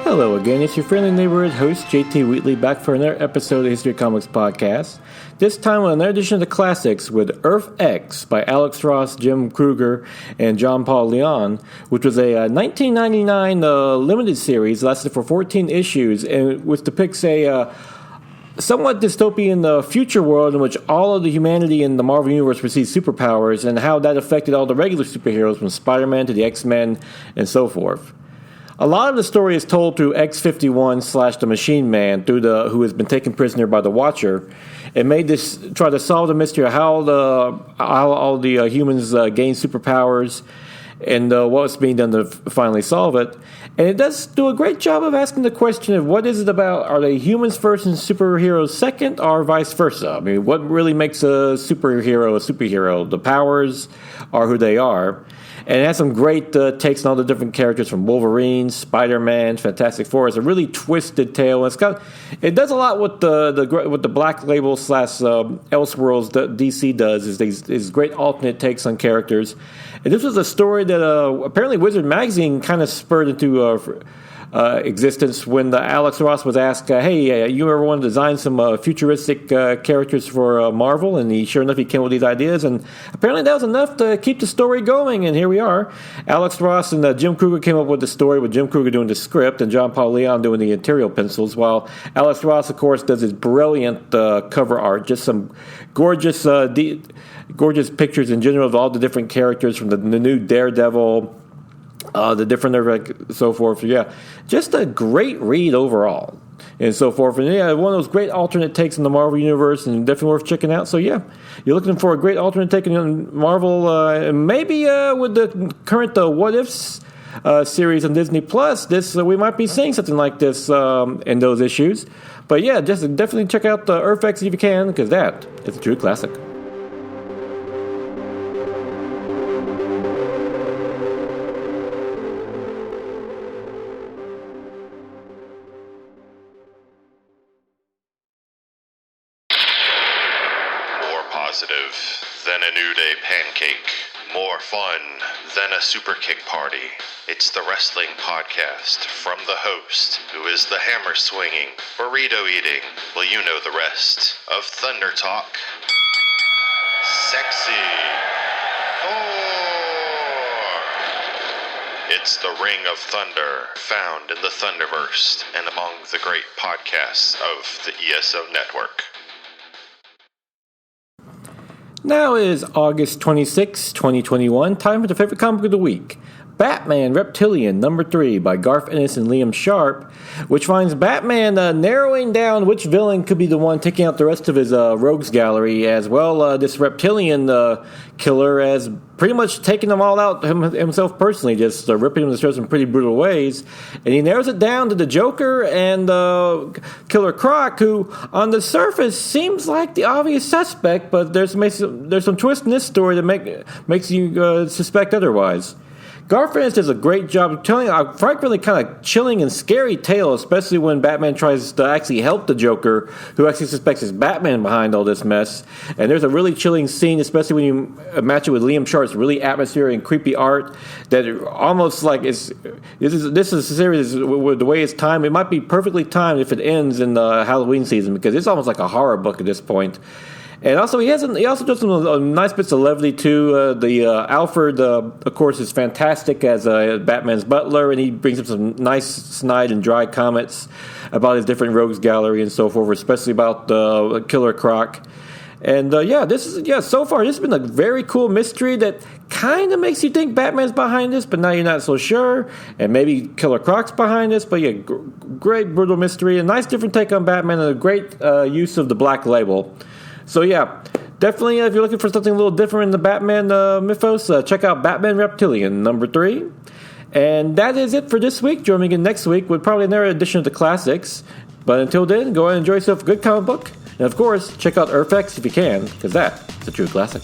Hello again, it's your friendly neighborhood host, JT Wheatley, back for another episode of the History of Comics podcast. This time with another edition of the classics with Earth X by Alex Ross, Jim Kreuger, and John Paul Leon, which was a 1999 limited series, lasted for 14 issues, and which depicts a somewhat dystopian future world in which all of the humanity in the Marvel Universe receives superpowers, and how that affected all the regular superheroes from Spider-Man to the X-Men and so forth. A lot of the story is told through X-51 / the Machine Man, who has been taken prisoner by the Watcher, and made this try to solve the mystery of how all the humans gain superpowers and what's being done to finally solve it. And it does do a great job of asking the question of what is it about? Are they humans first and superheroes second, or vice versa? I mean, what really makes a superhero? The powers are who they are. And it has some great takes on all the different characters from Wolverine, Spider-Man, Fantastic Four. It's a really twisted tale. It does a lot what the Black Label / Elseworlds that DC does is these great alternate takes on characters. And this was a story that apparently Wizard Magazine kind of spurred into existence when Alex Ross was asked, hey, you ever want to design some futuristic characters for Marvel? And sure enough, he came with these ideas, and apparently that was enough to keep the story going, and here we are. Alex Ross and Jim Kreuger came up with the story, with Jim Kreuger doing the script and John Paul Leon doing the interior pencils, while Alex Ross, of course, does his brilliant cover art, just some gorgeous pictures in general of all the different characters from the new Daredevil, the different so forth. Yeah, just a great read overall and so forth. And yeah, one of those great alternate takes in the Marvel Universe, and definitely worth checking out. So yeah, you're looking for a great alternate take in Marvel, and maybe with the current What Ifs series on Disney Plus, we might be seeing something like this in those issues. But yeah, just definitely check out the Earth X if you can, because that is a true classic. Positive than a New Day pancake, more fun than a super kick party. It's the wrestling podcast from the host, who is the hammer swinging, burrito eating, well, you know the rest, of Thunder Talk, Sexy Thor. It's the Ring of Thunder, found in the Thunderverse and among the great podcasts of the ESO Network. Now is August 26, 2021, time for the favorite comic of the week, Batman Reptilian #3 by Garth Ennis and Liam Sharp, which finds Batman narrowing down which villain could be the one taking out the rest of his rogues gallery, as well this Reptilian killer has pretty much taken them all out himself personally, just ripping them to shreds in pretty brutal ways. And he narrows it down to the Joker and Killer Croc, who on the surface seems like the obvious suspect, but there's some twist in this story that makes you suspect otherwise. Garth Ennis does a great job of telling a frankly kind of chilling and scary tale, especially when Batman tries to actually help the Joker, who actually suspects it's Batman behind all this mess. And there's a really chilling scene, especially when you match it with Liam Sharp's really atmospheric and creepy art, that almost like this is a series with the way it's timed. It might be perfectly timed if it ends in the Halloween season, because it's almost like a horror book at this point. And also, he also does some nice bits of levity too. Alfred, of course, is fantastic as Batman's butler, and he brings up some nice, snide, and dry comments about his different rogues gallery and so forth, especially about Killer Croc. And so far this has been a very cool mystery that kind of makes you think Batman's behind this, but now you're not so sure, and maybe Killer Croc's behind this. But yeah, great brutal mystery, a nice different take on Batman, and a great use of the Black Label. So yeah, definitely if you're looking for something a little different in the Batman mythos, check out Batman Reptilian #3. And that is it for this week. Join me again next week with probably another edition of the classics. But until then, go ahead and enjoy yourself a good comic book. And of course, check out Earth X if you can, because that is a true classic.